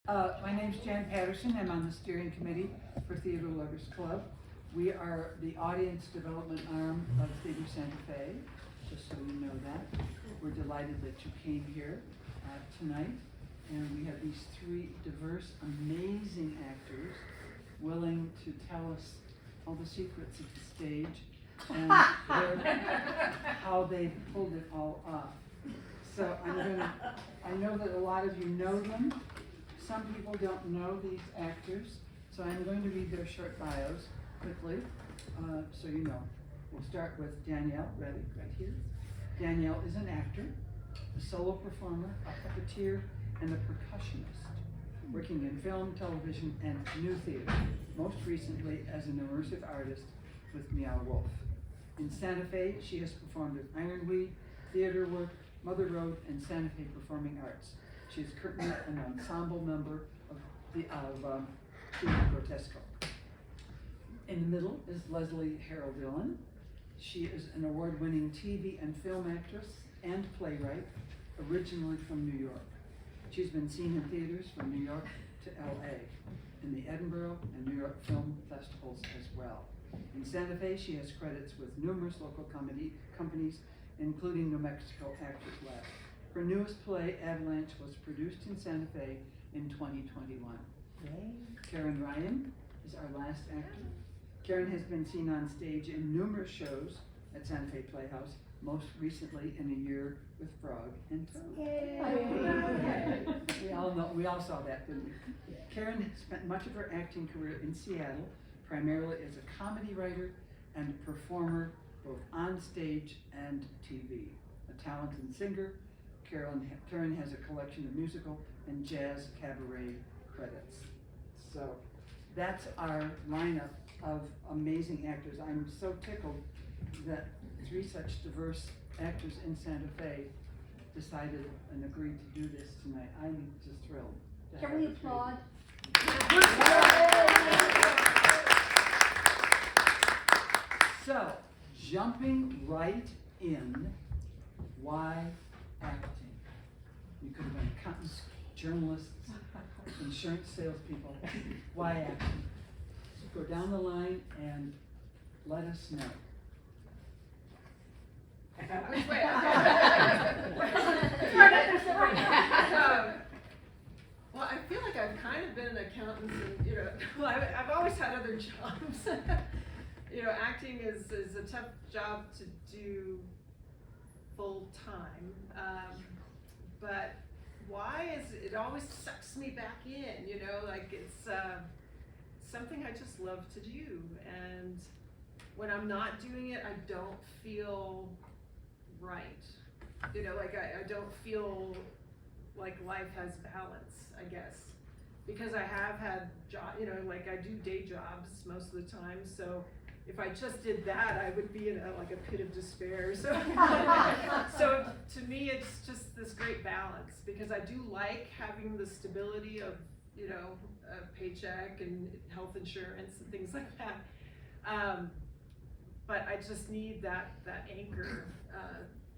My name's Jan Patterson. I'm on the steering committee for Theater Lovers Club. We are the audience development arm of Theater Santa Fe, just so you know that. We're delighted that you came here tonight, and we have these three diverse, amazing actors willing to tell us all the secrets of the stage and how they pulled it all off. So I know that a lot of you know them. Some people don't know these actors, so I'm going to read their short bios quickly, so you know. We'll start with Danielle Reddick right here. Danielle is an actor, a solo performer, a puppeteer, and a percussionist, working in film, television, and new theater, most recently as an immersive artist with Meow Wolf. In Santa Fe, she has performed with Ironweed, Theater Work, Mother Road, and Santa Fe Performing Arts. She is currently an ensemble member of Theater Grotesco. In the middle is Leslie Harrell Dillen. She is an award-winning TV and film actress and playwright, originally from New York. She's been seen in theaters from New York to LA, in the Edinburgh and New York film festivals as well. In Santa Fe, she has credits with numerous local comedy companies, including New Mexico Actors Lab. Her newest play, Avalanche, was produced in Santa Fe in 2021. Yay. Karen Ryan is our last actor. Karen has been seen on stage in numerous shows at Santa Fe Playhouse, most recently in A Year with Frog and Toad. Yay. We all saw that, didn't we? Karen has spent much of her acting career in Seattle, primarily as a comedy writer and performer, both on stage and TV. A talented singer, Karen has a collection of musical and jazz cabaret credits. So that's our lineup of amazing actors. I'm so tickled that three such diverse actors in Santa Fe decided and agreed to do this tonight. I'm just thrilled. Can we applaud? So, jumping right in, why acting? You could have been accountants, journalists, insurance salespeople. Why acting? So go down the line and let us know. Well, I feel like I've kind of been an accountant, and well, I've always had other jobs. Acting is a tough job to do full time, but why is it always sucks me back in? Like it's something I just love to do, and when I'm not doing it, I don't feel right. I don't feel like life has balance, I guess, because I have had like I do day jobs most of the time. So if I just did that, I would be in a pit of despair. So, so to me, it's just this great balance, because I do like having the stability of a paycheck and health insurance and things like that. But I just need that anchor,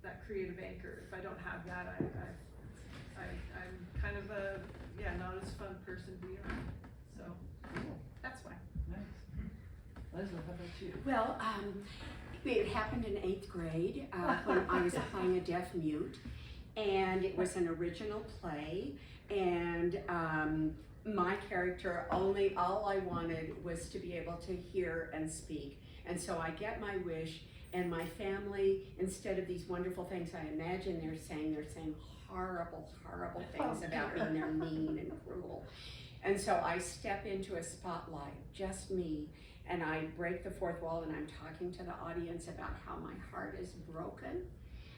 that creative anchor. If I don't have that, I'm kind of not as fun person to be around. So that's why. Nice. Leslie, how about you? Well, it happened in 8th grade when I was playing a deaf mute, and it was an original play, and my character, all I wanted was to be able to hear and speak. And so I get my wish, and my family, instead of these wonderful things I imagine they're saying horrible, horrible things about me, and they're mean and cruel. And so I step into a spotlight, just me, and I break the fourth wall, and I'm talking to the audience about how my heart is broken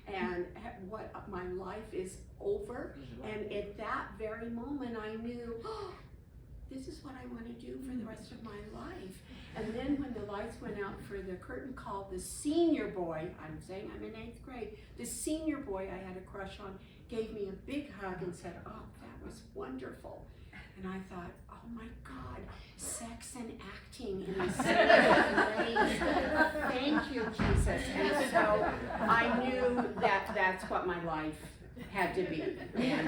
and what my life is over. And at that very moment I knew, this is what I want to do for the rest of my life. And then when the lights went out for the curtain call, the senior boy, I'm saying I'm in 8th grade, the senior boy I had a crush on gave me a big hug and said, oh, that was wonderful. And I thought, oh my God, sex and acting in the same place. Thank you, Jesus. And so I knew that that's what my life had to be. And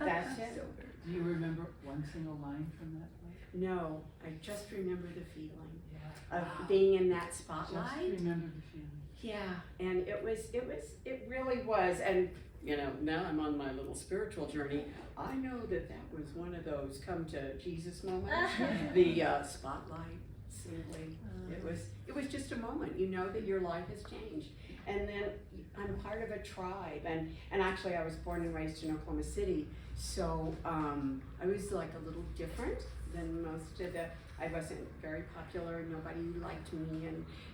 that's it. Do you remember one single line from that play? No, I just remember the feeling Yeah. of being in that Just spotlight. remember the feeling. Yeah, and it really was, and you know, now I'm on my little spiritual journey. I know that was one of those come to Jesus moments, the spotlight, simply. It was just a moment, you know that your life has changed. And then I'm part of a tribe, and actually I was born and raised in Oklahoma City, so I was like a little different than most of the, I wasn't very popular, nobody liked me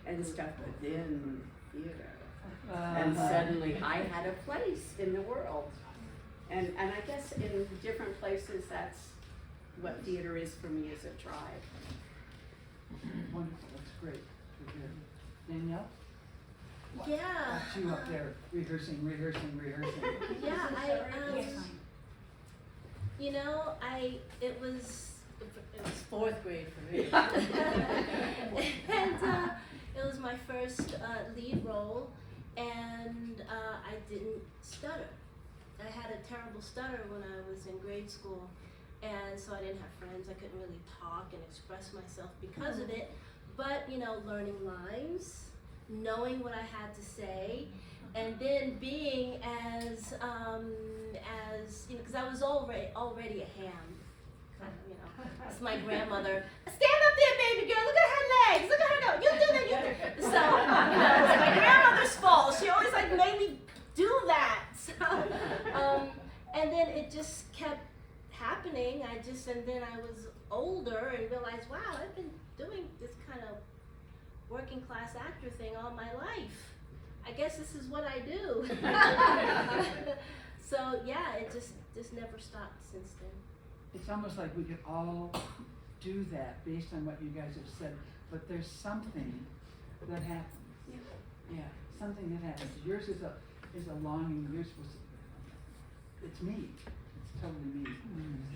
and stuff, but then theater. And suddenly I had a place in the world. And I guess in different places, that's what theater is for me as a tribe. Wonderful, that's great to hear. Danielle? Yeah. Watch you up there rehearsing. Yeah, you know, it was Fourth grade for me. and it was my first lead role, and I didn't stutter. I had a terrible stutter when I was in grade school, and so I didn't have friends. I couldn't really talk and express myself because of it. But you know, learning lines, knowing what I had to say, and then being as you know, because I was already a ham. You know, it's my grandmother. Stand up there, baby girl. Look at her legs. Look at her go. You do that. You do. So you know, it's my grandmother's fault. She always like made me do that. So and then it just kept happening. And then I was older and realized, wow, I've been doing this kind of working class actor thing all my life. I guess this is what I do. So yeah, it just never stopped since then. It's almost like we could all do that based on what you guys have said, but there's something that happens. Yeah, something that happens. Yours is a longing. Yours was, it's me. It's totally me.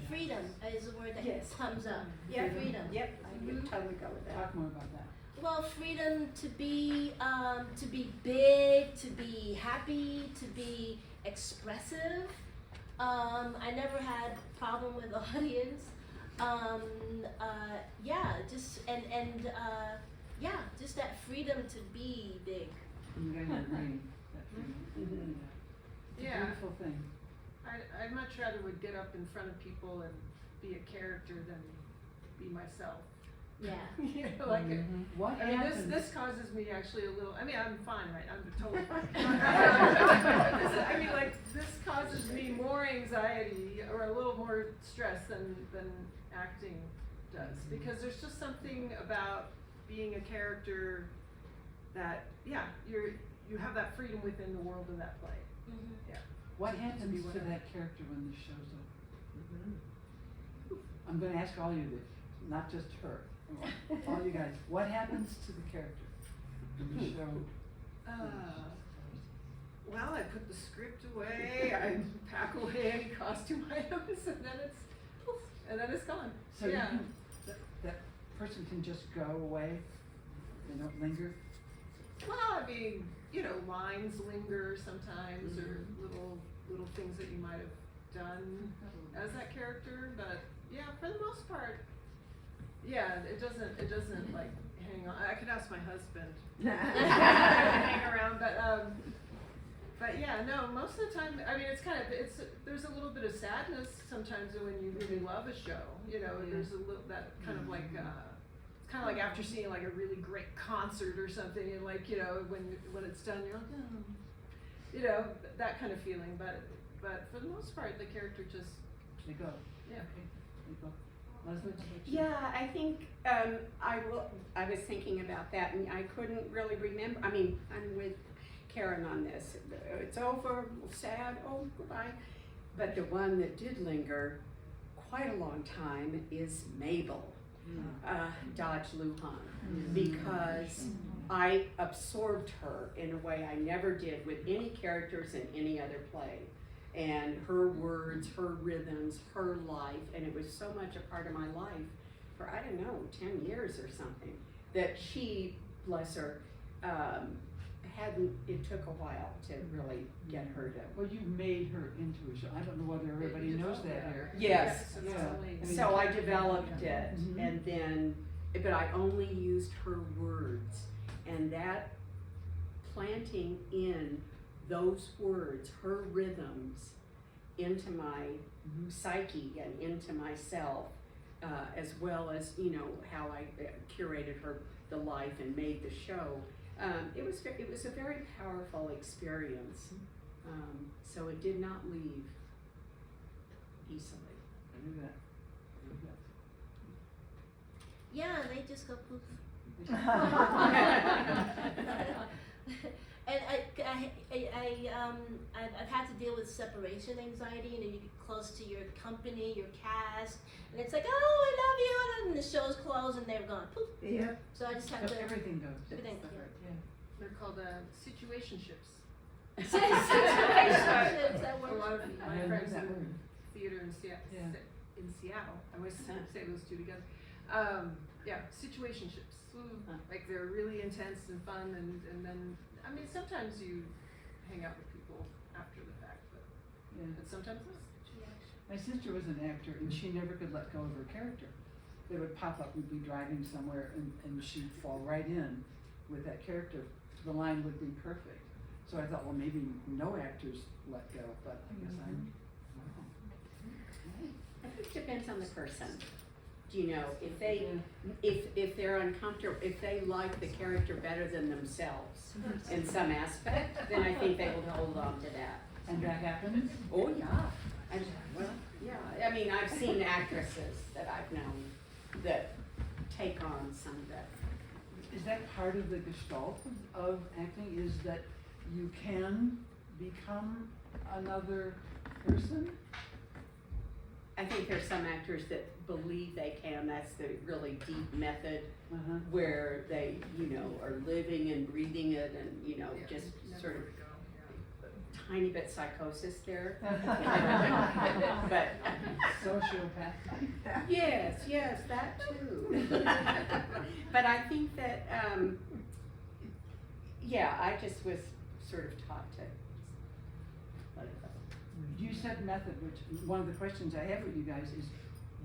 Freedom is a word that Yes. comes up. Yeah. Freedom. Yep, I would totally go with that. Talk more about that. Well, freedom to be big, to be happy, to be expressive. I never had problem with audience. Yeah, just that freedom to be big. You guys are agreeing. That freedom. Mhm. It's a Yeah. beautiful thing. I'd much rather would get up in front of people and be a character than be myself. Yeah. You know, like What I mean, happens? this causes me actually a little. I mean, I'm fine, right? I'm totally fine. I mean, like this causes me more anxiety or a little more stress than acting does, because there's just something about being a character that you have that freedom within the world of that play. Mm-hmm. What to be happens to whatever. that character when the show's over? I'm going to ask all you, not just her. All you guys. What happens to the character when the show? Well, I put the script away. I pack away any costume items, and then it's poof, and then it's gone. So yeah. you can, that person can just go away. They don't linger. Well, I mean, you know, lines linger sometimes, or little things that you might have done as that character. But yeah, for the most part, yeah, it doesn't like hang on. I could ask my husband. Hang around, but yeah, no. Most of the time, I mean, there's a little bit of sadness sometimes when you really love a show. You know, there's a little that kind of like. It's kind of like after seeing like a really great concert or something, and like, you know, when it's done, you're like, oh, you know, that kind of feeling. But for the most part, the character just They go. yeah. Okay. They go. Leslie. Yeah, I think I was thinking about that, and I couldn't really remember. I mean, I'm with Karen on this. It's over, sad, oh, goodbye. But the one that did linger quite a long time is Mabel, Dodge Lujan, because I absorbed her in a way I never did with any characters in any other play. And her words, her rhythms, her life, and it was so much a part of my life for, I don't know, 10 years or something, that she, bless her, it took a while to really get her to. Well, you made her into a show. I don't know whether everybody You knows developed that here. Yes. it's Yeah. only- I mean, So I you- developed yeah. it, Mhm. and then, but I only used her words, and that planting in those words, her rhythms, into my Mhm. psyche and into myself, as well as, you know, how I curated the life and made the show. It was a very powerful experience. So it did not leave easily. I knew that. I knew that. Yeah, they just go poof. And I've had to deal with separation anxiety. You know, you get close to your company, your cast, and it's like, oh, I love you, and then the show's closed and they're gone. Poof. Yep. So I just have So to. everything goes. Everything, Yeah. They're called situationships. Situationships, that A works lot of for me. I my know friends that in word. theater in Seattle. Yeah. In Seattle, I always say those two together. Yeah, situationships. Like they're really intense and fun, and then I mean sometimes you hang out with people after the fact, but Yeah. sometimes not. My sister was an actor and she never could let go of her character. They would pop up, we'd be driving somewhere and she'd fall right in with that character. The line would be perfect. So I thought, well, maybe no actors let go, but I guess I'm wrong. I think it depends on the person. Do you know, if they, Yeah. if they're uncomfortable, if they like the character better than themselves in some aspect, then I think they will hold on to that. And that happens? Oh, yeah. Well, yeah, I mean, I've seen actresses that I've known that take on some of that. Is that part of the gestalt of acting, is that you can become another person? I think there's some actors that believe they can, that's the really deep method Uh-huh. where they, you know, are living and breathing it and, you know, Yeah, just never sort of let go, tiny bit psychosis there. But But, sociopath. yes, that too. But I think that, yeah, I just was sort of taught to let it go. You said method, which, one of the questions I have with you guys is,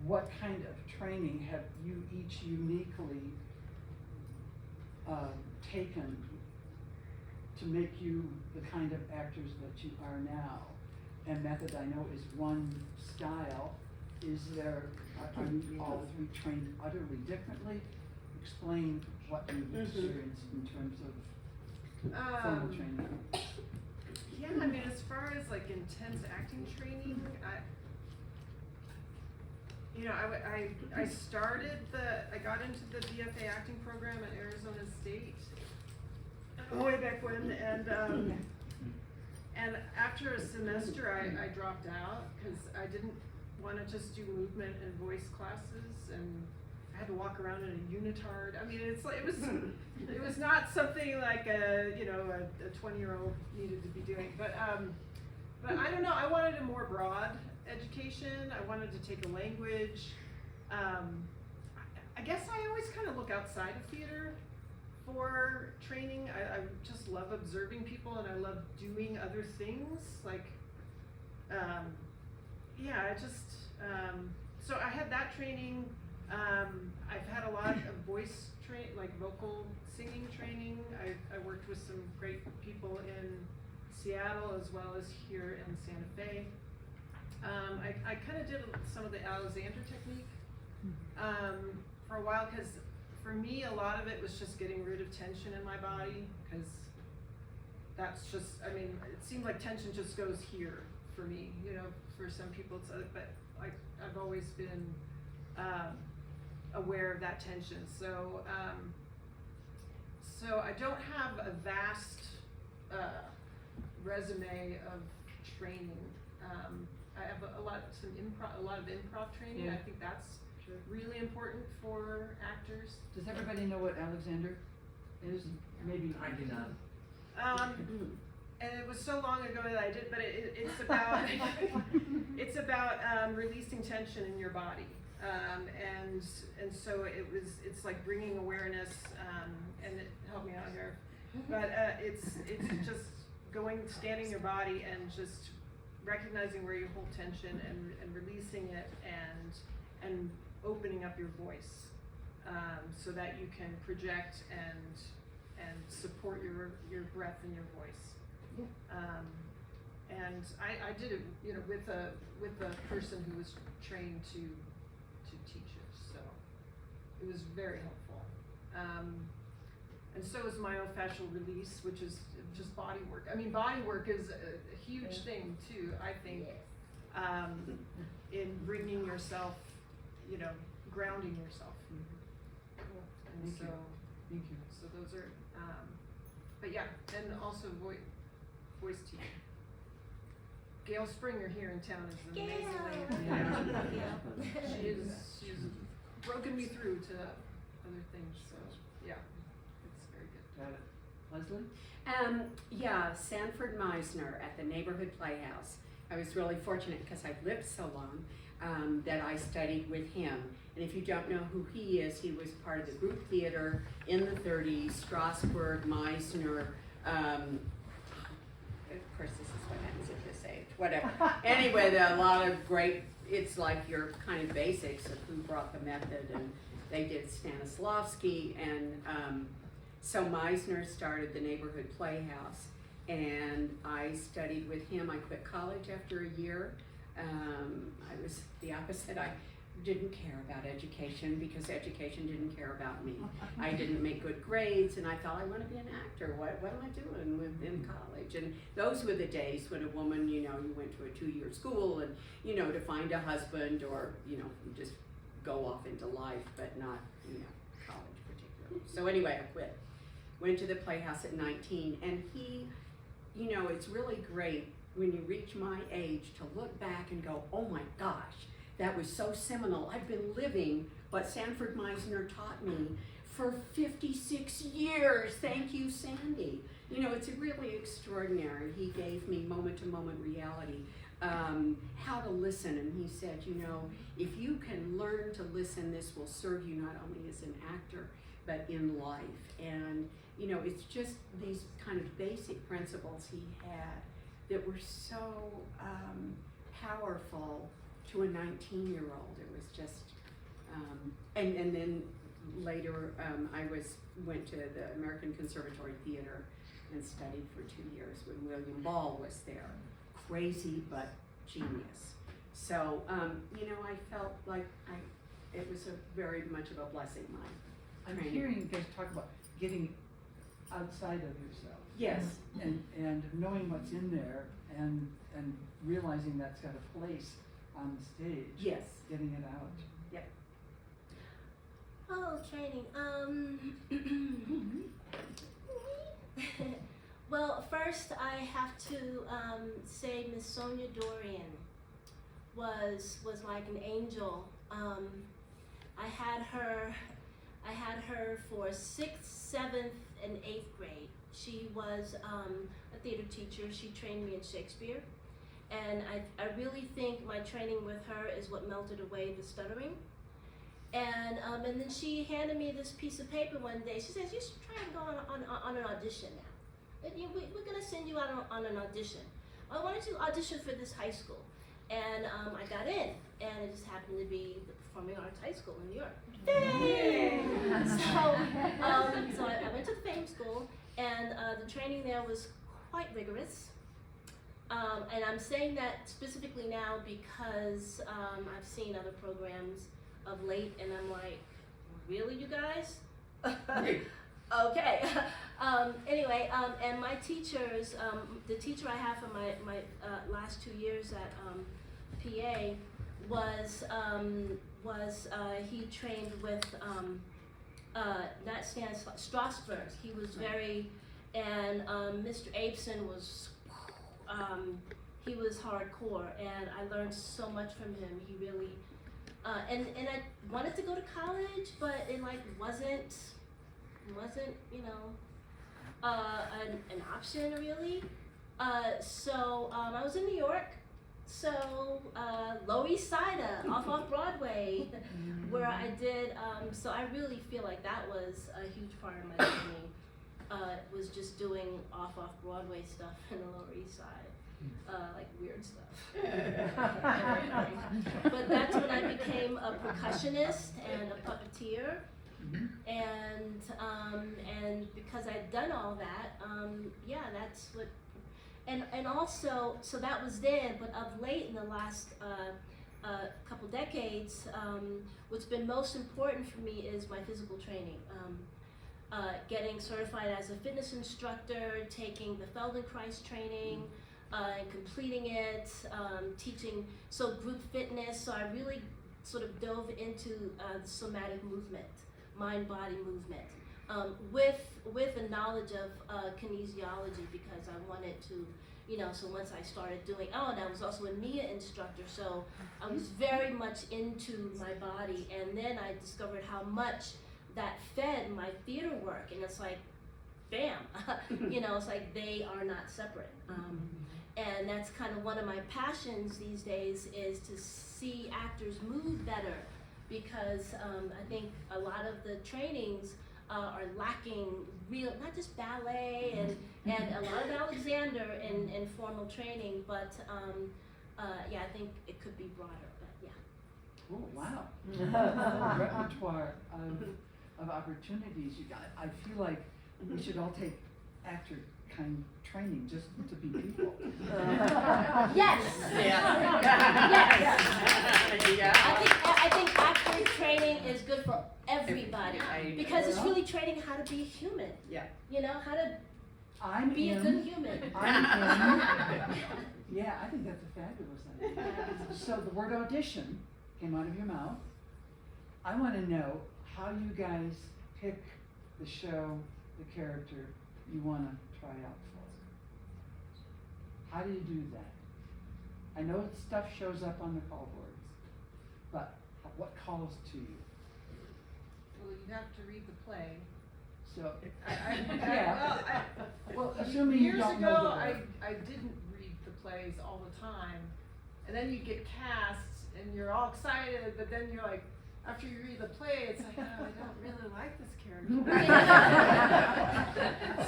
what kind of training have you each uniquely taken to make you the kind of actors that you are now? And method, I know, is one style. Is there, are you all three trained utterly differently? Explain what you've experienced in terms of formal training. Yeah, I mean, as far as like intense acting training, I started I got into the BFA acting program at Arizona State way back when, and after a semester I dropped out because I didn't want to just do movement and voice classes, and I had to walk around in a unitard. I mean, it's like it was not something like a 20-year-old needed to be doing, but I don't know. I wanted a more broad education. I wanted to take a language. I guess I always kind of look outside of theater for training. I just love observing people, and I love doing other things. Like, so I had that training. I've had a lot of voice like vocal singing training. I worked with some great people in Seattle as well as here in Santa Fe. I kind of did some of the Alexander technique for a while, because for me a lot of it was just getting rid of tension in my body, because that's just, I mean, it seemed like tension just goes here for me, you know, for some people it's but I've always been aware of that tension. So I don't have a vast resume of training. I have a lot of improv training. Yeah. I think that's really important for actors. Does everybody know what Alexander is? Maybe. I do not. And it was so long ago that I did, but it's about it's about releasing tension in your body, and so it's like bringing awareness, and it helped me out here. But it's just scanning your body and just recognizing where you hold tension and releasing it and opening up your voice, so that you can project and support your breath and your voice. And I did it, with a person who was trained to teach it, so it was very helpful. And so is myofascial release, which is just body work. I mean, body work is a huge thing too, I think, in bringing yourself, grounding yourself. And Thank you. so those are, but yeah, and also voice teaching. Gail Springer here in town is an amazing lady. She's broken me through to other things, so yeah, it's very good. Got it. Leslie? Yeah, Sanford Meisner at the Neighborhood Playhouse. I was really fortunate because I lived so long that I studied with him. And if you don't know who he is, he was part of the group theater in the 30s, Strasbourg, Meisner. Of course, this is what happens at this age, whatever. Anyway, there are a lot of great, it's like your kind of basics of who brought the method, and they did Stanislavski, and so Meisner started the Neighborhood Playhouse, and I studied with him. I quit college after a year. I was the opposite. I didn't care about education because education didn't care about me. I didn't make good grades, and I thought, I want to be an actor. What am I doing in college? And those were the days when a woman, you went to a 2-year school and, to find a husband, or, you just go off into life, but not, college particularly. So anyway, I quit. Went to the Playhouse at 19, and he, it's really great when you reach my age to look back and go, oh my gosh, that was so seminal. I've been living what Sanford Meisner taught me for 56 years. Thank you, Sandy. It's really extraordinary. He gave me moment-to-moment reality, how to listen. And he said, if you can learn to listen, this will serve you not only as an actor, but in life. And, it's just these kind of basic principles he had that were so powerful to a 19-year-old. It was just, and then later I went to the American Conservatory Theater and studied for 2 years when William Ball was there. Crazy, but genius. So, I felt like it was very much of a blessing, my I'm training. hearing you guys talk about getting outside of yourself. Yes. And knowing what's in there and realizing that's got a place on the stage. Yes. Getting it out. Yep. Oh, training. Well, first I have to say Miss Sonia Dorian was like an angel. I had her for 6th, 7th, and 8th grade. She was a theater teacher. She trained me in Shakespeare. And I really think my training with her is what melted away the stuttering. And then she handed me this piece of paper one day. She says, you should try and go on an audition now. We're gonna send you out on an audition. Why don't you audition for this high school? And I got in, and it just happened to be the Performing Arts High School in New York. Yay! So I went to the FAME school, and the training there was quite rigorous. And I'm saying that specifically now because I've seen other programs of late, and I'm like, really, you guys? Okay. Anyway, and my teachers, the teacher I have for my last 2 years at PA was he trained with not Strasbourg. He was very, and Mr. Abeson was. He was hardcore, and I learned so much from him. He really, and I wanted to go to college, but it wasn't an option really. So I was in New York, so Lower East Side, off Broadway, where I did. So I really feel like that was a huge part of my journey. was just doing off Broadway stuff in the Lower East Side, like weird stuff. But that's when I became a percussionist and a puppeteer, and because I'd done all that, yeah, that's what. And also, so that was then, but of late in the last couple decades, what's been most important for me is my physical training. Getting certified as a fitness instructor, taking the Feldenkrais training, and completing it, teaching, so group fitness, so I really sort of dove into the somatic movement, mind-body movement, with a knowledge of kinesiology, because I wanted to, so once I started doing, and I was also a NIA instructor, so I was very much into my body, and then I discovered how much that fed my theater work, and it's like, bam, it's like they are not separate. And that's kind of one of my passions these days, is to see actors move better, because I think a lot of the trainings are lacking real, not just ballet and a lot of Alexander in formal training, but yeah, I think it could be broader, but yeah. Oh, wow. Repertoire of opportunities you got. I feel like we should all take actor kind training just to be people. Yes. Yeah. I think actor training is good for everybody, because it's really training how to be human. Yeah. How to I'm be a in. good human. I'm in. Yeah, I think that's a fabulous idea. So the word audition came out of your mouth. I want to know how you guys pick the show, the character you want to try out for. How do you do that? I know stuff shows up on the call boards, but what calls to you? Well, you have to read the play. So, Yeah. well, assuming you Years don't ago, know the word. I didn't read the plays all the time, and then you get cast, and you're all excited, but then you're like, after you read the play, it's like, oh, I don't really like this character.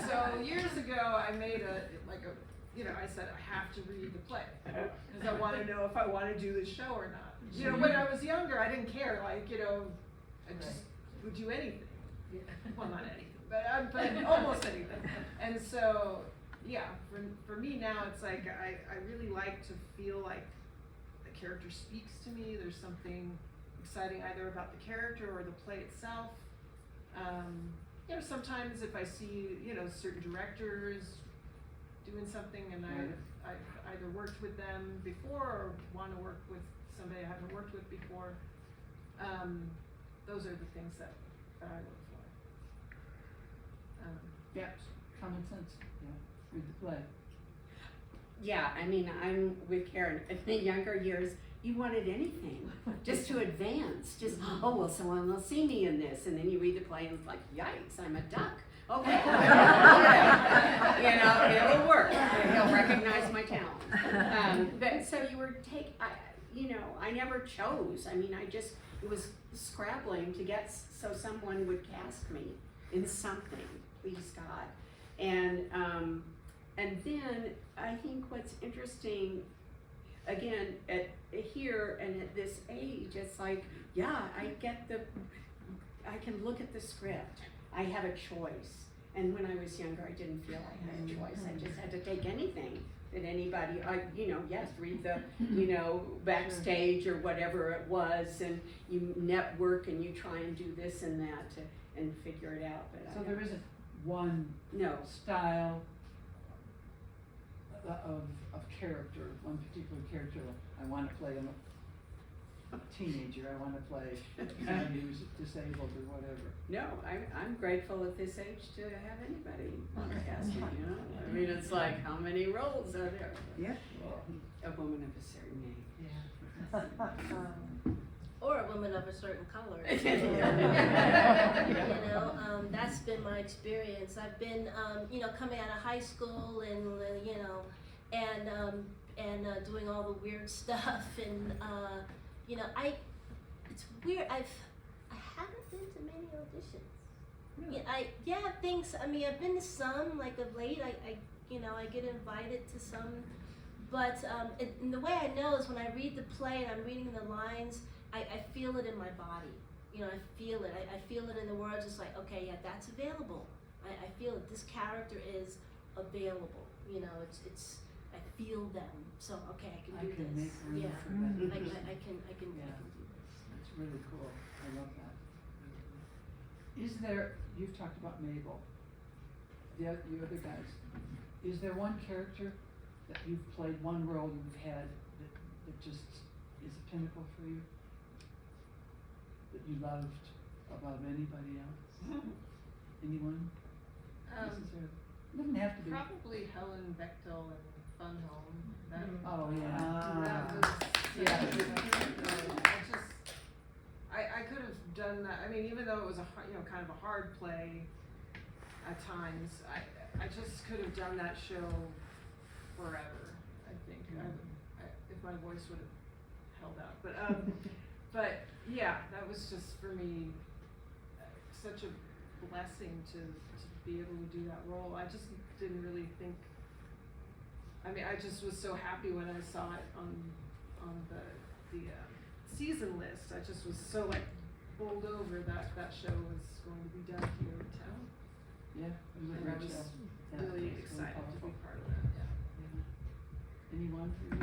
So years ago, I made I said I have to read the play, because I want to know if I want to do the show or not. When I was younger, I didn't care, I just would do anything. Well, not anything, but almost anything. And so, yeah, for me now, it's like I really like to feel like the character speaks to me. There's something exciting either about the character or the play itself. Sometimes if I see, certain directors doing something, and I've either worked with them before or want to work with somebody I haven't worked with before, those are the things that I look for. Yeah, common sense. Yeah, read the play. Yeah, I mean, I'm with Karen. In the younger years, you wanted anything just to advance. Just, oh, well, someone will see me in this. And then you read the play and it's like, yikes, I'm a duck. Okay. It'll work. He'll recognize my talent. But so you were I never chose. I mean, I just was scrabbling to get so someone would cast me in something, please God. And then I think what's interesting, again, here and at this age, it's like, yeah, I can look at the script. I have a choice. And when I was younger, I didn't feel I had a choice. I just had to take anything that anybody, yes, read the, backstage or whatever it was, and you network and you try and do this and that and figure it out. But So there isn't one style of character, one particular character. I want to play a teenager. I want to play somebody who's disabled or whatever. No, I'm grateful at this age to have anybody cast me. I mean, it's like, how many roles are there? Yeah. A woman of a certain age. Yeah. Or a woman of a certain color. That's been my experience. I've been, coming out of high school and doing all the weird stuff, and it's weird. I haven't been to many auditions. Thanks. I mean, I've been to some, like of late, I get invited to some, but and the way I know is when I read the play and I'm reading the lines, I feel it in my body. I feel it. I feel it in the words. It's like, okay, yeah, that's available. I feel it. This character is available. It's I feel them. So okay, I can do this. Make room Yeah, for that. I can do this. That's really cool. I love that. Is there, you've talked about Mabel, you other guys, is there one character that you've played, one role you've had that just is a pinnacle for you? That you loved above anybody else? Anyone? Doesn't have to be. Probably Helen Bechtel and Fun Home. That, Oh, yeah. that was, Yeah. I could have done that. I mean, even though it was kind of a hard play at times, I just could have done that show forever. I think if my voice would have held out. But yeah, that was just for me such a blessing to be able to do that role. I just didn't really think. I mean, I just was so happy when I saw it on the season list. I just was so bowled over that show was going to be done here in town. Yeah, it was a And I great was show. Yeah, really it was excited to powerful. be part of that. Yeah. Yeah. Anyone for you?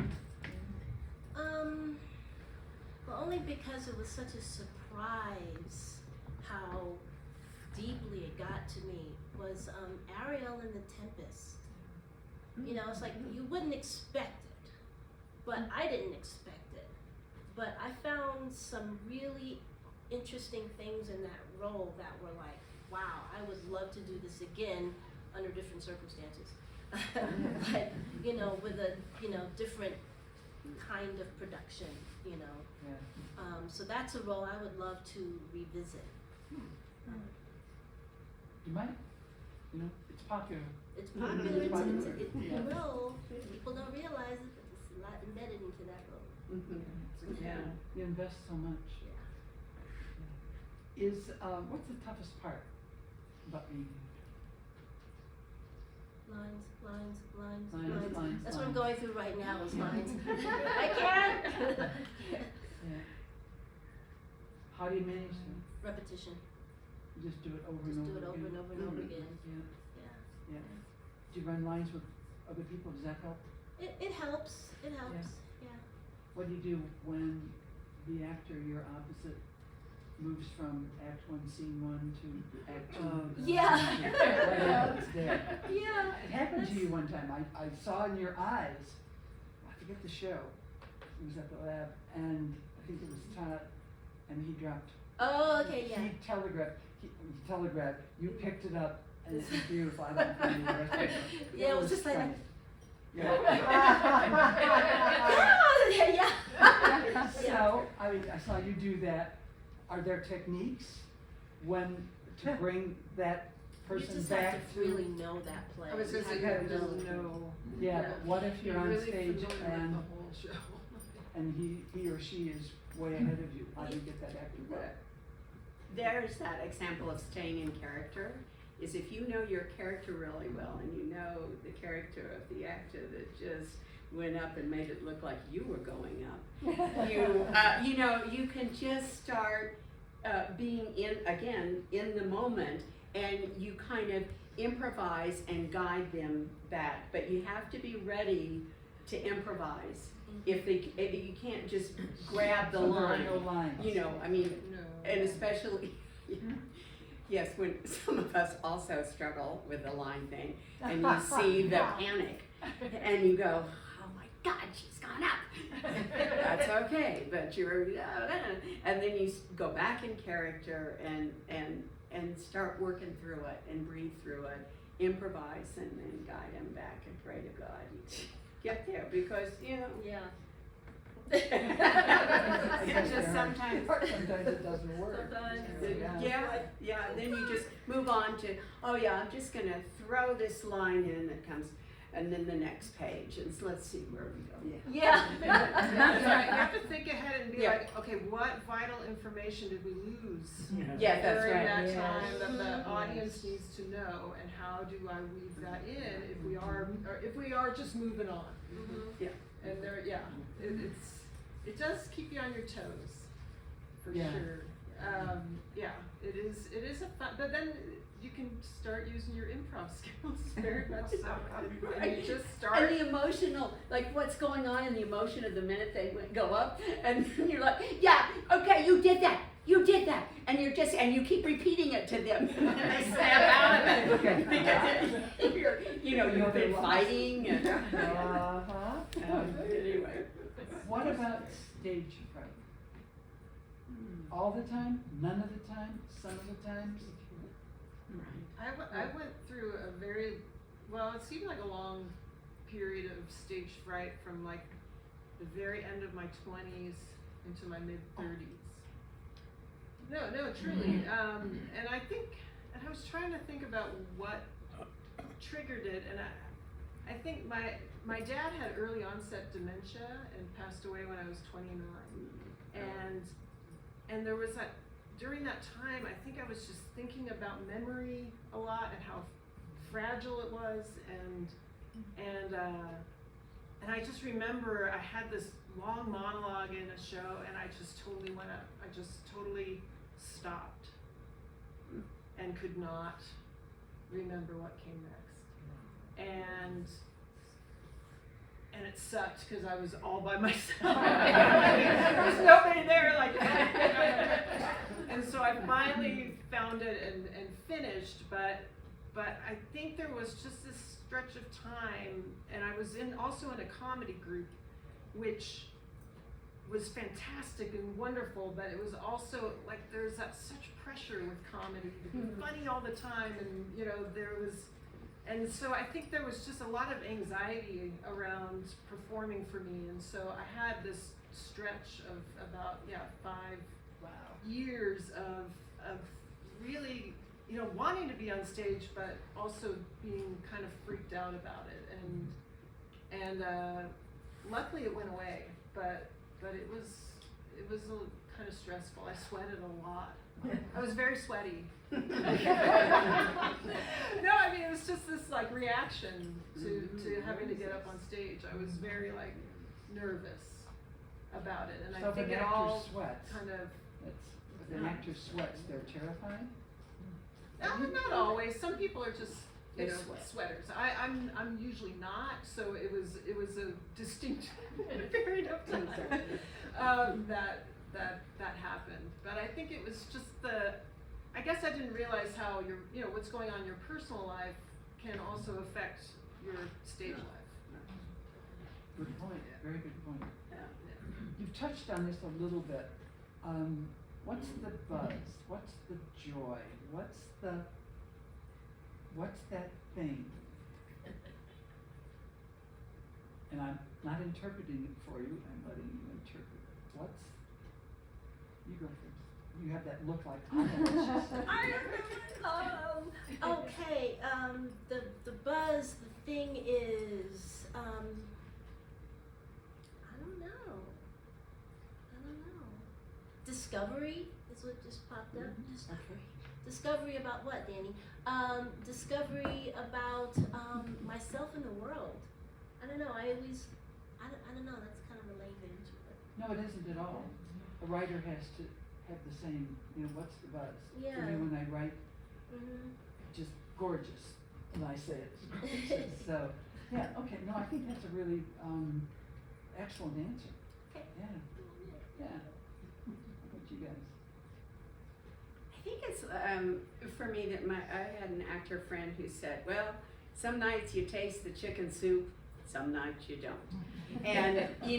Well, only because it was such a surprise how deeply it got to me was Ariel in The Tempest. It's like you wouldn't expect it, but I didn't expect it. But I found some really interesting things in that role that were like, wow, I would love to do this again under different circumstances. But, with a, different kind of production, Yeah. So that's a role I would love to revisit. You might. It's popular. It's popular, it's Yeah. a role, people don't realize it, but there's a lot embedded into that role. Yeah. You invest so much. Yeah. Is, what's the toughest part about being? Lines. That's what I'm going through right now is lines. I can't. Yeah. How do you manage them? Repetition. You just do it over Just and do over it over again? and over and over again. Yeah. Do you run lines with other people? Does that help? It helps. It helps. Yeah. What do you do when the actor you're opposite moves from act 1, scene 1 to act 2? Yeah. What happens there? Yeah. It happened to you one time. I saw in your eyes, I forget the show, it was at the lab, and I think it was Todd, and he dropped. Oh, okay, yeah. He telegraphed, you picked it up, and it was beautiful. I don't know the rest of it. Yeah, it was just like stunning. yeah. So, I mean, I saw you do that. Are there techniques when to bring that person You just back have to really know that play. I was just You saying, have to just know. Yeah, but what if you're on really stage familiar with and the whole show. he or she is way ahead of you? How do you get that actor back? There's that example of staying in character, is if you know your character really well and you know the character of the actor that just went up and made it look like you were going up, you can just start being in the moment, and you kind of improvise and guide them back, but you have to be ready to improvise. If you can't just grab the So there are line, no lines. I mean, No. and especially, yes, when some of us also struggle with the line thing, and you see the panic, and you go, oh my God, she's gone up. That's okay, but you're, and then you go back in character and start working through it and breathe through it, improvise, and then guide them back and pray to God you can get there, because Yeah. it's just sometimes. Sometimes it doesn't work. Sometimes. Yeah, then you just move on to, oh yeah, I'm just gonna throw this line in that comes, and then the next page, and so let's see where we go. Yeah. That's right, you have to think ahead and be Yeah. like, okay, what vital information did we lose Yeah, that's during right. that Yes. time that the Yes. audience needs to know, and how do I weave that in if we are just moving on? Mhm. And there, yeah, it does keep you on your toes, for Yeah. sure. Yeah, it is a fun, but then you can start using your improv skills very much so. And you just start. And the emotional, like what's going on in the emotion of the minute they go up, and you're like, yeah, okay, you did that, and you keep repeating it to them, and they snap out of it, because you've been fighting, and, anyway. What about stage fright? All the time? None of the time? Some of the times? I went through a very, well, it seemed like a long period of stage fright from like the very end of my 20s into my mid 30s. No, truly. And I was trying to think about what triggered it, and I think my dad had early onset dementia and passed away when I was 29. And there was that, during that time, I think I was just thinking about memory a lot and how fragile it was, and I just remember I had this long monologue in a show, and I just totally went up. I just totally stopped and could not remember what came next. And it sucked because I was all by myself. There was nobody there, like. And so I finally found it and finished, but I think there was just this stretch of time, and I was also in a comedy group, which was fantastic and wonderful, but it was also like there's that such pressure with comedy to be funny all the time, and there was. And so I think there was just a lot of anxiety around performing for me, and so I had this stretch of about 5 years of really wanting to be on stage, but also being kind of freaked out about it, and luckily it went away, but it was kind of stressful. I sweated a lot. I was very sweaty. No, I mean, it was just this like reaction to having to get up on stage. I was very like nervous about it, and So I think if an it all actor sweats, kind of. if an actor sweats, they're terrifying? Not always. Some people are just They know, sweat. sweaters. I'm usually not. So it was a distinct period of time that happened. But I think it was just I guess I didn't realize how what's going on in your personal life can also affect your stage life. Good point, very good point. Yeah. You've touched on this a little bit. What's the buzz? What's the joy? What's that thing? And I'm not interpreting it for you, I'm letting you interpret it. You go first. You have that look like Okay, the buzz, the thing is, I don't know. Discovery is what just popped up. Discovery about what, Danny? Discovery about myself in the world. I don't know. I don't know. That's kind of a language. No, it isn't at all. A writer has to have the same, what's the buzz? Yeah. For me, when I write, Mm-hmm. just gorgeous when I say it. Gorgeous. So, yeah, okay. No, I think that's a really excellent answer. Okay. Yeah. How about you guys? I think it's for me that I had an actor friend who said, well, some nights you taste the chicken soup, some nights you don't. And that you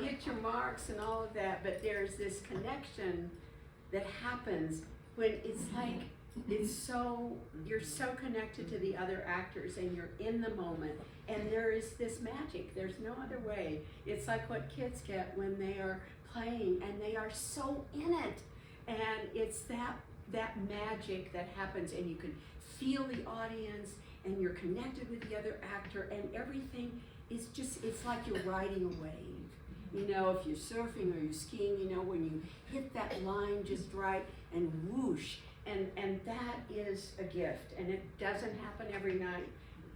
hit your marks and all of that, but there's this connection that happens when it's like you're so connected to the other actors and you're in the moment, and there is this magic. There's no other way. It's like what kids get when they are playing and they are so in it, and it's that magic that happens, and you can feel the audience, and you're connected with the other actor, and everything is just, it's like you're riding a wave. You know, if you're surfing or you're skiing, you know, when you hit that line just right and whoosh, and that is a gift, and it doesn't happen every night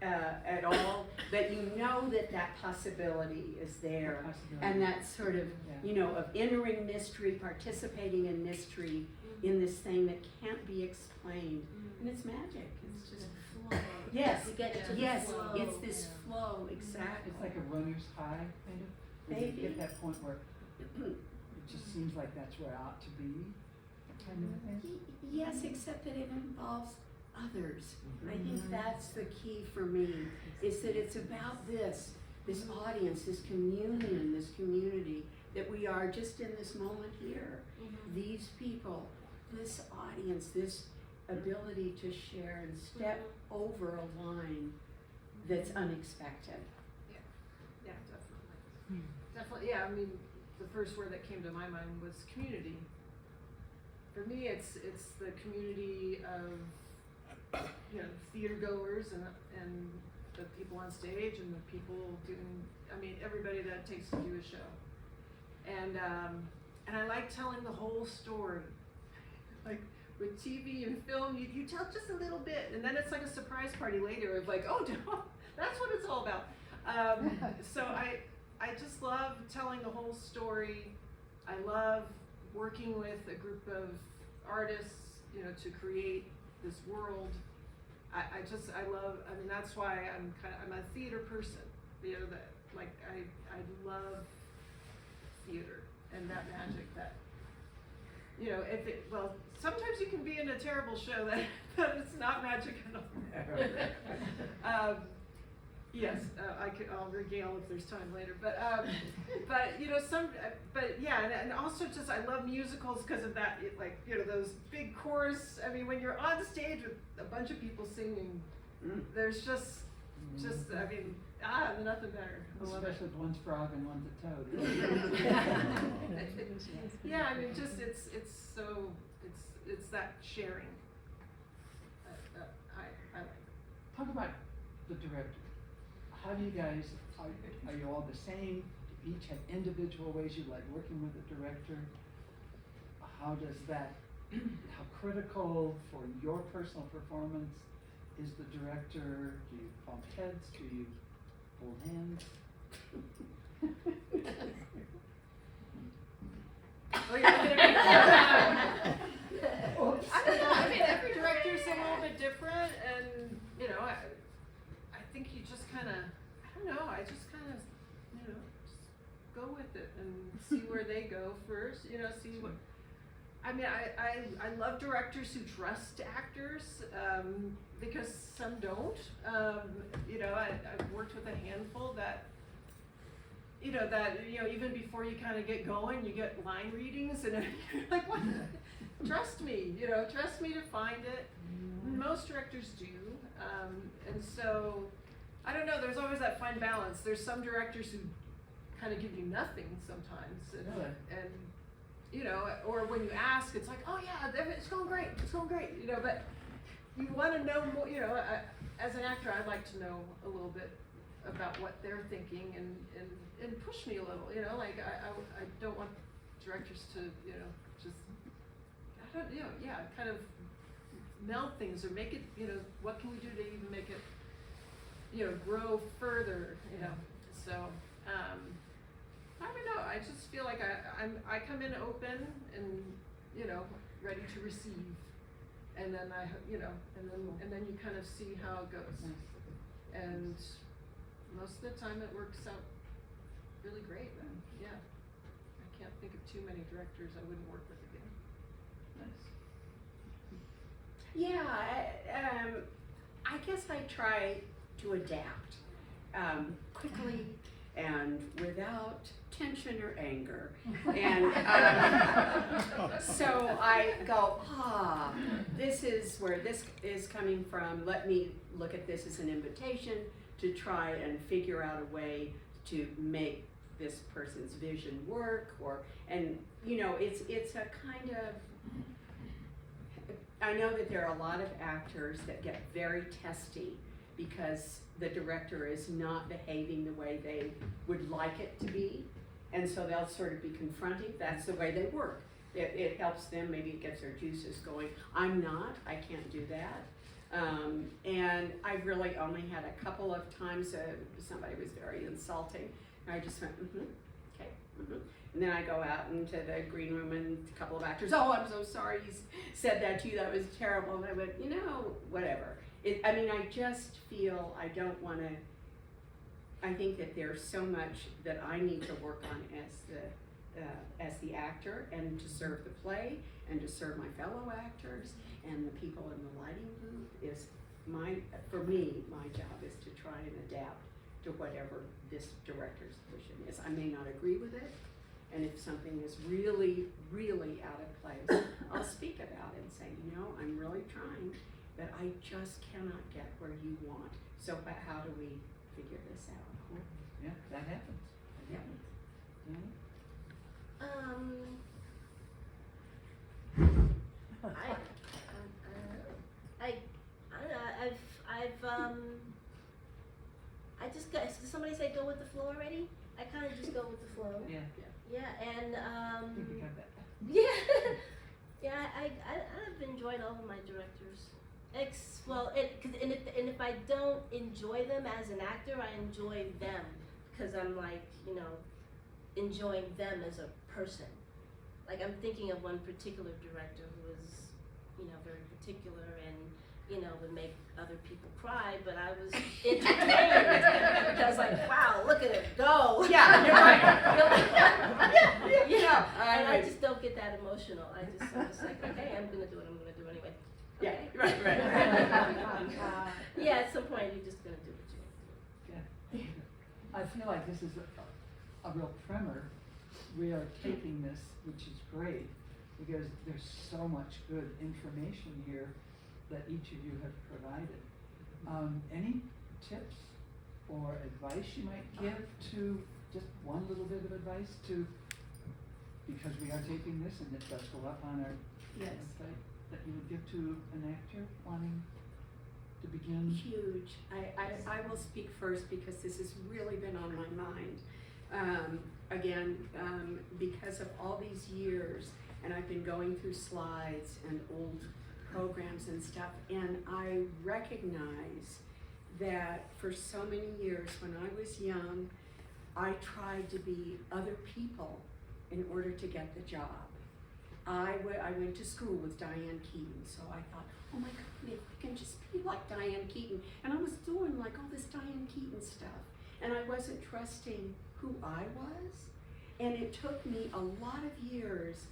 at all, but you know that that possibility is there, and that sort of, you know, of entering mystery, participating in mystery, in this thing that can't be explained, and it's magic. It's just flow. yes, You get into the yes, flow. it's this flow, exactly. It's like a runner's high, kind of. Where you get that point where it just seems like that's where I ought to be, kind of a thing. Yes, except that it involves others. I think that's the key for me, is that it's about this audience, this communion, this community, that we are just in this moment here. These people, this audience, this ability to share and step over a line that's unexpected. Yeah, definitely. Definitely, yeah, I mean, the first word that came to my mind was community. For me, it's the community of, you know, theater goers and the people on stage and the people doing, I mean, everybody that it takes to do a show. And I like telling the whole story. Like with TV and film, you tell just a little bit, and then it's like a surprise party later of like, oh no, that's what it's all about. So I just love telling the whole story. I love working with a group of artists, you know, to create this world. I mean, that's why I'm a theater person, you know, that like I love theater and that magic that, you know, well, sometimes you can be in a terrible show that it's not magic at all. Yes, I'll regale if there's time later, but you know, but yeah, and also just I love musicals because of that, like, you know, those big chorus. I mean, when you're on stage with a bunch of people singing, there's just I mean, nothing better. Especially if one's frog and one's a toad. Yeah, I mean, just it's that sharing. I like. Talk about the director. How do you guys, are you all the same? Do each have individual ways you like working with a director? How does that, how critical for your personal performance is the director? Do you bump heads? Do you hold hands? Oh, you're looking at me. I don't know. I mean, every director's a little bit different, and you know, I think you just kind of, I don't know. I just kind of, you know, just go with it and see where they go first. You know, see what. I mean, I love directors who trust actors, because some don't. You know, I've worked with a handful that. You know, even before you kind of get going, you get line readings, and you're like, what? Trust me, you know, trust me to find it. Most directors do, and so, I don't know, there's always that fine balance. There's some directors who kind of give you nothing sometimes, and you know, or when you ask, it's like, oh yeah, it's going great, you know, but you want to know more, you know, as an actor, I'd like to know a little bit about what they're thinking and push me a little, you know, like I don't want directors to, you know, just, I don't, you know, yeah, kind of meld things or make it, you know, what can we do to even make it, you know, grow further, you know, so, I don't know, I just feel like I come in open and, you know, ready to receive, and then you know, and then you kind of see how it goes, and most of the time it works out really great. Yeah, I can't think of too many directors I wouldn't work with again. Nice. Yeah, I guess I try to adapt quickly and without tension or anger. And so I go, this is where this is coming from. Let me look at this as an invitation to try and figure out a way to make this person's vision work, and you know, it's a kind of I know that there are a lot of actors that get very testy because the director is not behaving the way they would like it to be. And so they'll sort of be confronting. That's the way they work. It helps them, maybe it gets their juices going. I'm not, I can't do that. And I've really only had a couple of times somebody was very insulting. And I just went, okay, And then I go out into the green room and a couple of actors, oh, I'm so sorry you said that to you, that was terrible. And I went, whatever. I just feel I don't want to, I think that there's so much that I need to work on as the actor, and to serve the play, and to serve my fellow actors, and the people in the lighting booth is for me, my job is to try and adapt to whatever this director's vision is. I may not agree with it, and if something is really, really out of place, I'll speak about it and say, I'm really trying, but I just cannot get where you want. So how do we figure this out? Yeah, that happens. Yeah. I just got, did somebody say go with the flow already? I kind of just go with the flow. Yeah. Yeah, and I think we got that. I've enjoyed all of my directors. And if I don't enjoy them as an actor, I enjoy them because I'm like, enjoying them as a person. Like I'm thinking of one particular director who was, very particular and, would make other people cry, but I was entertained because like, wow, look at it go. Yeah, you're right. And I just don't get that emotional. I'm just like, okay, I'm gonna do it anyway. Yeah, Okay. right. Yeah, at some point you're just gonna do what you want to do. Yeah. I feel like this is a real tremor. We are taking this, which is great, because there's so much good information here that each of you have provided. Any tips or advice you might give to, just one little bit of advice to, because we are taking this and it does go up on our website, that you would give to an actor wanting to begin? Huge. I will speak first because this has really been on my mind. Because of all these years, and I've been going through slides and old programs and stuff, and I recognize that for so many years when I was young, I tried to be other people in order to get the job. I went to school with Diane Keaton, so I thought, oh my God, if I can just be like Diane Keaton. And I was doing like all this Diane Keaton stuff, and I wasn't trusting who I was. And it took me a lot of years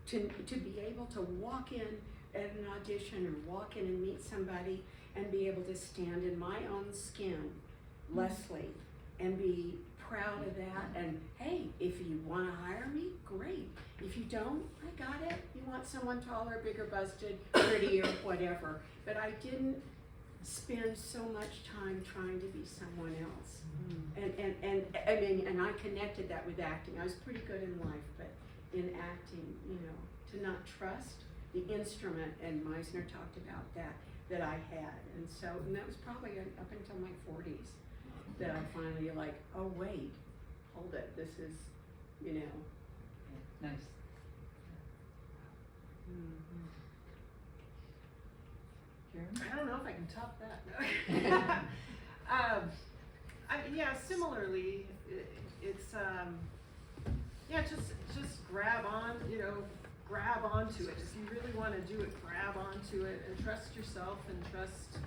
to be able to walk in at an audition or walk in and meet somebody and be able to stand in my own skin, Leslie, and be proud of that. And hey, if you want to hire me, great. If you don't, I got it. You want someone taller, bigger, busted, prettier, whatever. But I didn't spend so much time trying to be someone else. And I connected that with acting. I was pretty good in life, but in acting, to not trust the instrument, and Meisner talked about that I had. And that was probably up until my 40s that I finally oh wait, hold it, this is, Nice. Karen? I don't know if I can top that. Similarly, it's just grab onto it. If you really want to do it, grab onto it and trust yourself and trust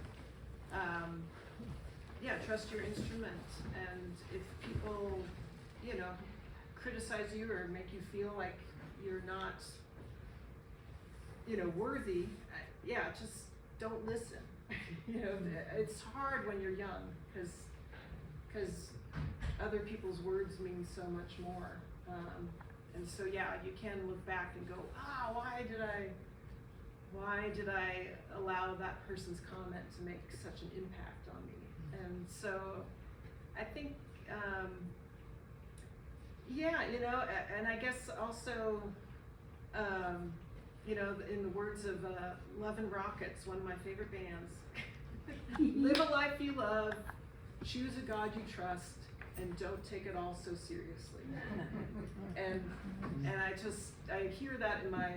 your instrument. And if people, criticize you or make you feel like you're not, worthy, just don't listen. It's hard when you're young because other people's words mean so much more. And so you can look back and go, why did I allow that person's comment to make such an impact on me? And so I think, and I guess also in the words of Love and Rockets, one of my favorite bands, live a life you love, choose a God you trust, and don't take it all so seriously. And I hear that in my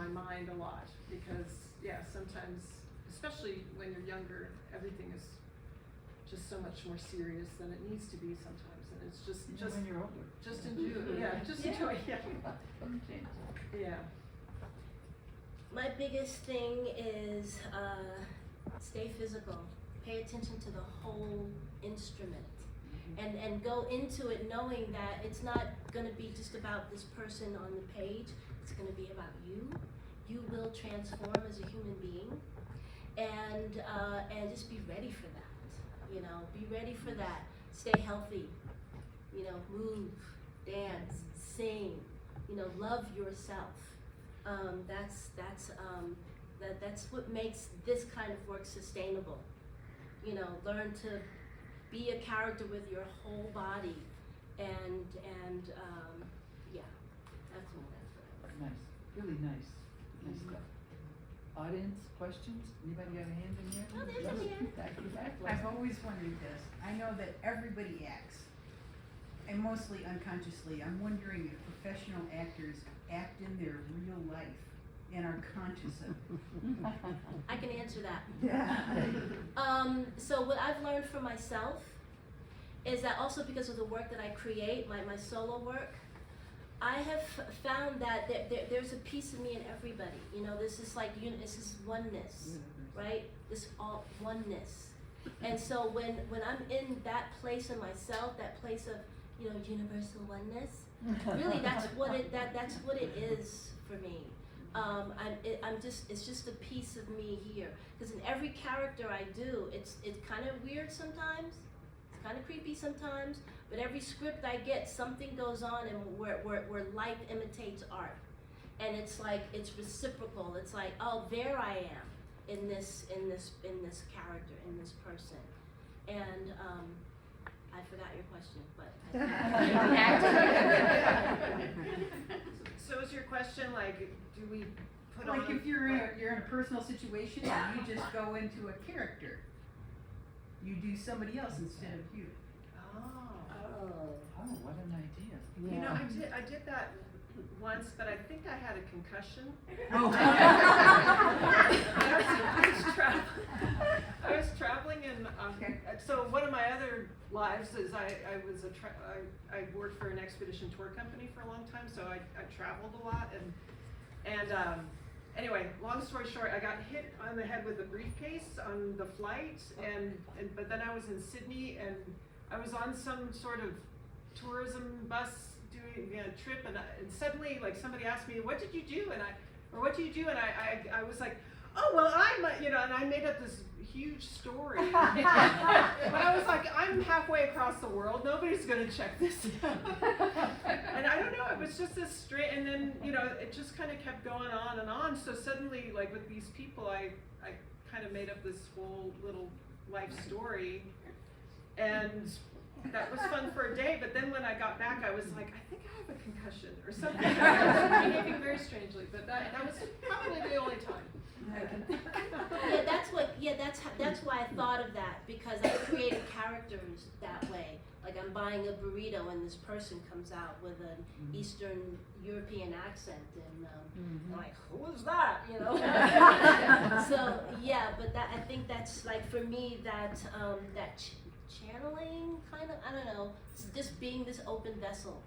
mind a lot, because sometimes, especially when you're younger, everything is just so much more serious than it needs to be sometimes, and it's just when you're older. just enjoy enjoy My biggest thing is stay physical. Pay attention to the whole instrument. And go into it knowing that it's not going to be just about this person on the page. It's going to be about you. You will transform as a human being, and just be ready for that. Be ready for that. Stay healthy. Move, dance, sing. Love yourself. That's what makes this kind of work sustainable. Learn to be a character with your whole body, and that's all that. Nice, really nice stuff. Audience questions? Anybody got a hand in here? Oh, there's a hand. I've always wondered this. I know that everybody acts, and mostly unconsciously. I'm wondering if professional actors act in their real life and are conscious of it. I can answer that. Yeah. So what I've learned for myself is that also because of the work that I create, my solo work, I have found that there's a piece of me in everybody. This is this is oneness, right? This all oneness. And so when I'm in that place of myself, that place of universal oneness, really that's what it is for me. It's just a piece of me here. Because in every character I do, it's kind of weird sometimes. It's kind of creepy sometimes. But every script I get, something goes on, and where life imitates art, and it's reciprocal. It's like, oh, there I am in this character, in this person, and I forgot your question, but. So is your question do we put on? Like if you're in a personal situation and you just go into a character, you do somebody else instead of you. Oh, what an idea. I did that once, but I think I had a concussion. Oh. I was traveling in. So one of my other lives is I worked for an expedition tour company for a long time, so I traveled a lot, and anyway, long story short, I got hit on the head with a briefcase on the flight, but then I was in Sydney, and I was on some sort of tourism bus doing a trip, and suddenly somebody asked me, what did you do? And I was like, oh, well, and I made up this huge story. But I was like, I'm halfway across the world, nobody's gonna check this out. And I don't know, it was just this straight, and then, it just kind of kept going on and on. So suddenly, with these people, I kind of made up this whole little life story. And that was fun for a day, but then when I got back, I was like, I think I have a concussion or something. I was behaving very strangely, but that was probably the only time. That's why I thought of that, because I created characters that way. Like I'm buying a burrito and this person comes out with an Eastern European accent, and I'm like, who is that? So but I think that's for me that channeling kind of, I don't know, it's just being this open vessel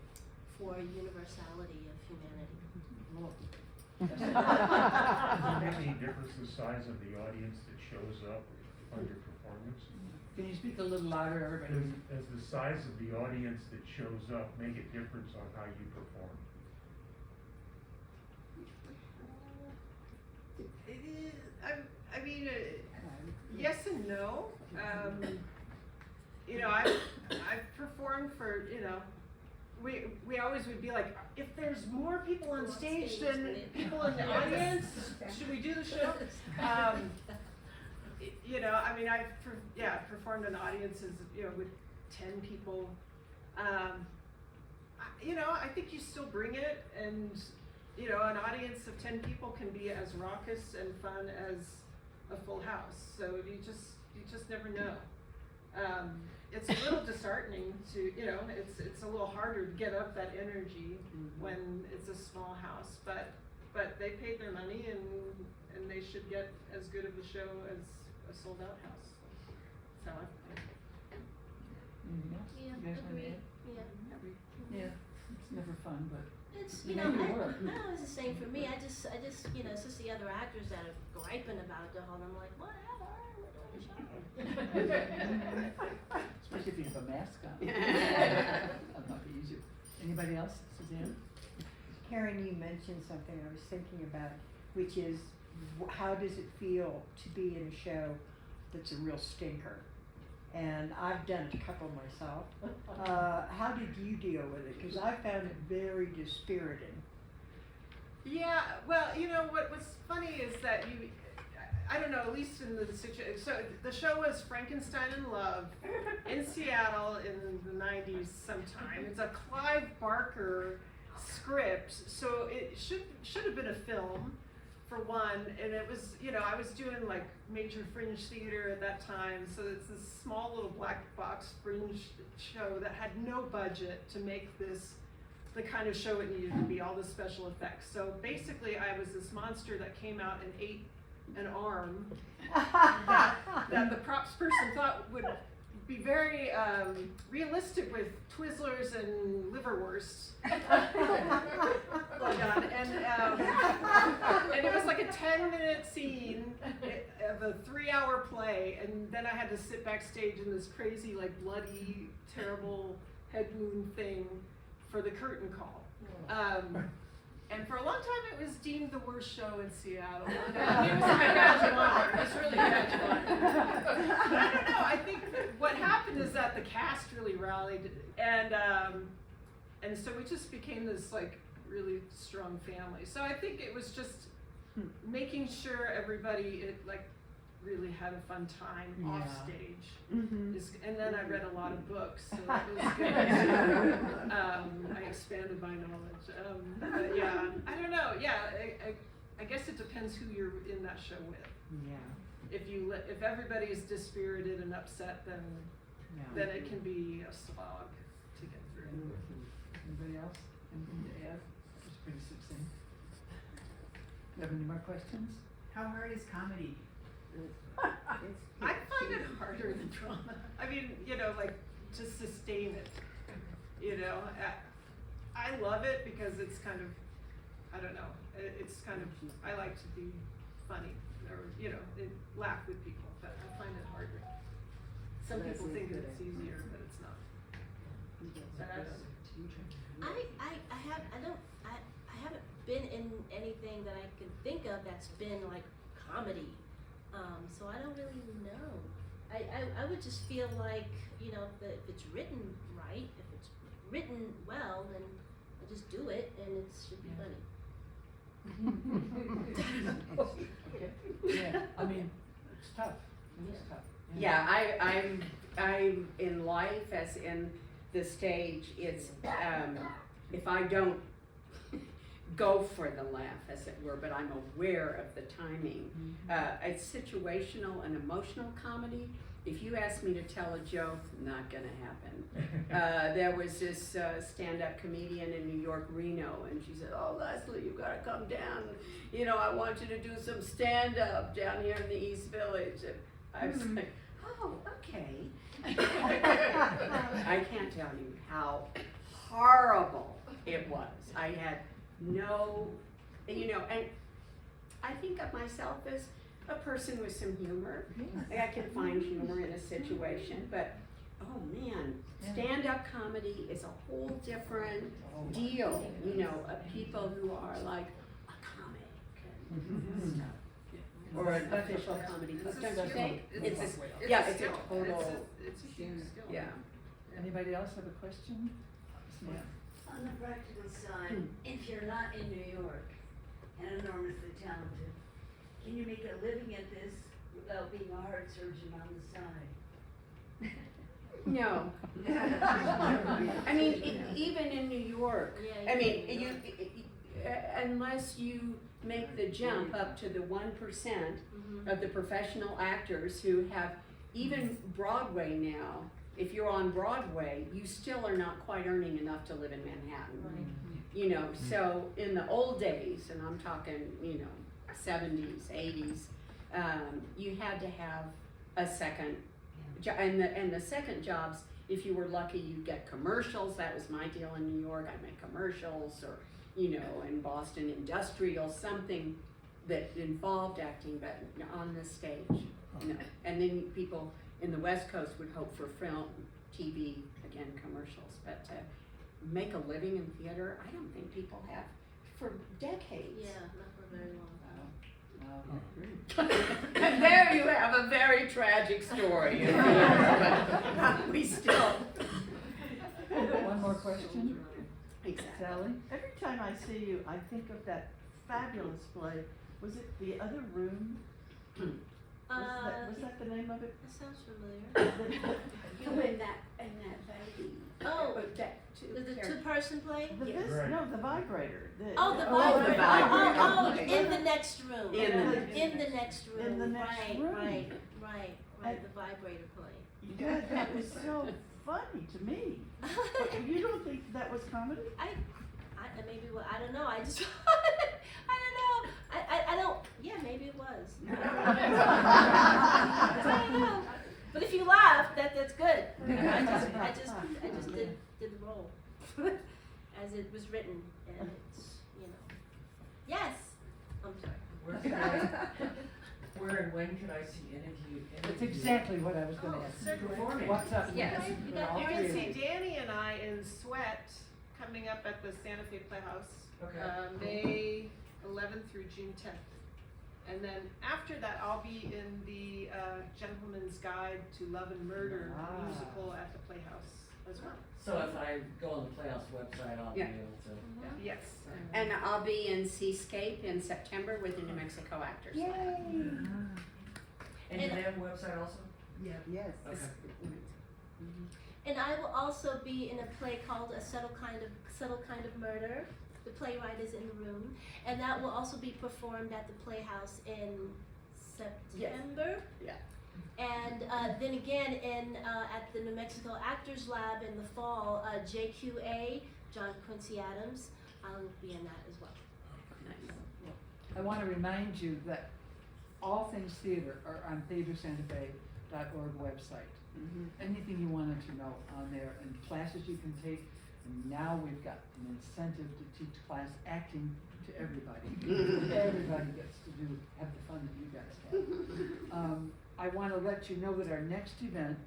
for universality of humanity. Does it make any difference the size of the audience that shows up on your performance? Can you speak a little louder, everybody? Does the size of the audience that shows up make a difference on how you perform? Yes and no. I've performed for, we always would be like, if there's more people on stage than people in the audience, should we do the show? I've performed in audiences, with 10 people. I think you still bring it, and you know, an audience of 10 people can be as raucous and fun as a full house. So you just never know. It's a little disheartening to, you know, it's a little harder to get up that energy when it's a small house, but they paid their money and they should get as good of a show as a sold out house. So I think. Anything else? Yeah, You guys wanna agreed. add? Yeah. Yeah, it's never fun, but It's, You you know, make it work. I know it's the same for me. I just, you know, it's just the other actors that are griping about it the whole. I'm like, whatever, we're doing a show. especially if you have a mask on. That might be easier. Anybody else? Suzanne? Karen, you mentioned something I was thinking about, which is how does it feel to be in a show that's a real stinker? And I've done a couple myself. How did you deal with it? Because I found it very dispiriting. Yeah, well, you know what's funny is that I don't know, at least in the situation. So the show was Frankenstein in Love in Seattle in the 90s sometime. It's a Clive Barker script, so it should have been a film for one, and it was, you know, I was doing like major fringe theater at that time, so it's this small little black box fringe show that had no budget to make this the kind of show it needed to be, all the special effects. So basically I was this monster that came out and ate an arm that the props person thought would be very realistic with Twizzlers and liverwursts. And it was like a 10-minute scene of a 3-hour play, and then I had to sit backstage in this crazy, like bloody, terrible head wound thing for the curtain call. And for a long time it was deemed the worst show in Seattle. I mean, it was like a badge of honor. It was really a badge of honor. But I don't know, I think that what happened is that the cast really rallied, and so we just became this like really strong family. So I think it was just making sure everybody like really had a fun time off stage. And then I read a lot of books, so that was good. I expanded my knowledge. But yeah, I don't know. Yeah, I guess it depends who you're in that show with. Yeah. If everybody is dispirited and upset, then it can be a slog to get through. Anybody else? Anything to add? Just pretty succinct. You have any more questions? How hard is comedy? I find it harder than drama. I mean, you know, like to sustain it. You know, I love it because it's kind of, I don't know, it's kind of, I like to be funny or, you know, laugh with people, but I find it harder. Some people think that it's easier, but it's not. But I don't know. I haven't been in anything that I can think of that's been like comedy. So I don't really know. I would just feel like, you know, if it's written right, if it's written well, then I just do it and it should be funny. Okay. Yeah, I mean, it's tough. It is tough. Yeah, I'm in life as in the stage, it's, if I don't go for the laugh, as it were, but I'm aware of the timing. It's situational and emotional comedy. If you ask me to tell a joke, not gonna happen. There was this stand-up comedian in New York, Reno, and she said, "Oh, Leslie, you gotta come down. You know, I want you to do some stand-up down here in the East Village." And I was like, "Oh, okay." I can't tell you how horrible it was. I had no, you know, and I think of myself as a person with some humor. I can find humor in a situation, but oh man, stand-up comedy is a whole different deal, you know, of people who are like a comic and stuff. Or an official comedy club, don't you think? It's a total, It's a huge skill. yeah. Anybody else have a question? Yeah. On the practical side, if you're not in New York and enormously talented, can you make a living at this without being a heart surgeon on the side? No. I mean, even in New York, Yeah, I mean, unless you make the jump up to the 1% of the professional actors who have, even Broadway now, if you're on Broadway, you still are not quite earning enough to live in Manhattan. You know, so in the old days, and I'm talking, you know, 70s, 80s, you had to have a second job, and the second jobs, if you were lucky, you'd get commercials. That was my deal in New York. I'd make commercials, or, you know, in Boston, industrial, something that involved acting, but on the stage, you know. And then people in the West Coast would hope for film, TV, again, commercials, but to make a living in theater, I don't think people have for decades. Yeah, not for a very long And there you have a very tragic story. But we still. One more question? Exactly. Sally? Every time I see you, I think of that fabulous play. Was it The Other Room? Was that the name of it? That sounds familiar. You in that baby. Oh, that the two-person play? Right. No, the vibrator. Oh, the the vibrator. vibrator. Oh, in the next room. In the In the next room. In the next right, room. Right. The vibrator play. Yeah, that was so funny to me. But you don't think that was comedy? Maybe I don't know. I just I don't know. I don't. Yeah, maybe it was. I don't know. But if you laugh, that's good. I just did the role as it was written, and it's, you know. Yes. I'm sorry. Where and when could I see any of That's exactly what I was gonna ask. performing? What's up Yes. next? You got- All You three can of see you. Danny and I in Sweat coming up at the Santa Fe Playhouse, Okay. May 11th through June 10th. And then after that, I'll be in the Gentleman's Guide to Love and Murder Ah. musical at the Playhouse as well. So if I go on the Playhouse website, I'll be Yeah. able to. Yes. And I'll be in Seascape in September with the New Mexico Actors Lab. And do they have a website also? Yes. Okay. And I will also be in a play called A Subtle Kind of Murder. The playwright is in the room, and that will also be performed at the Playhouse in September. Yeah. And then again at the New Mexico Actors Lab in the fall, JQA, John Quincy Adams, I'll be in that as well. Nice. I want to remind you that all things theater are on theatersantafe.org website. Anything you wanted to know on there, and classes you can take. And now we've got an incentive to teach class acting to everybody. Everybody gets to have the fun that you guys have. I want to let you know that our next event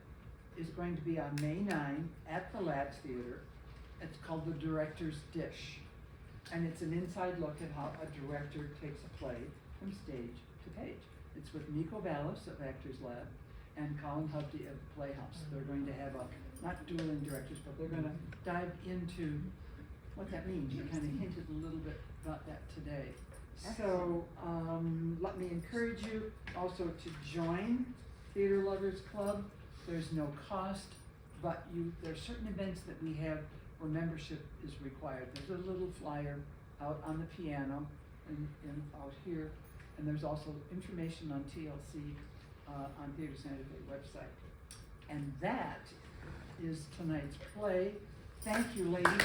is going to be on May 9 at the Labs Theater. It's called The Director's Dish. And it's an inside look at how a director takes a play from stage to page. It's with Nico Ballas of Actors Lab and Colin Hubty of the Playhouse. They're going to have not dueling directors, but they're going to dive into what that means. You kind of hinted a little bit about that today. So let me encourage you also to join Theater Lovers Club. There's no cost, but there's certain events that we have where membership is required. There's a little flyer out on the piano and out here, and there's also information on TLC on Theater Santa Fe website. And that is tonight's play. Thank you, ladies.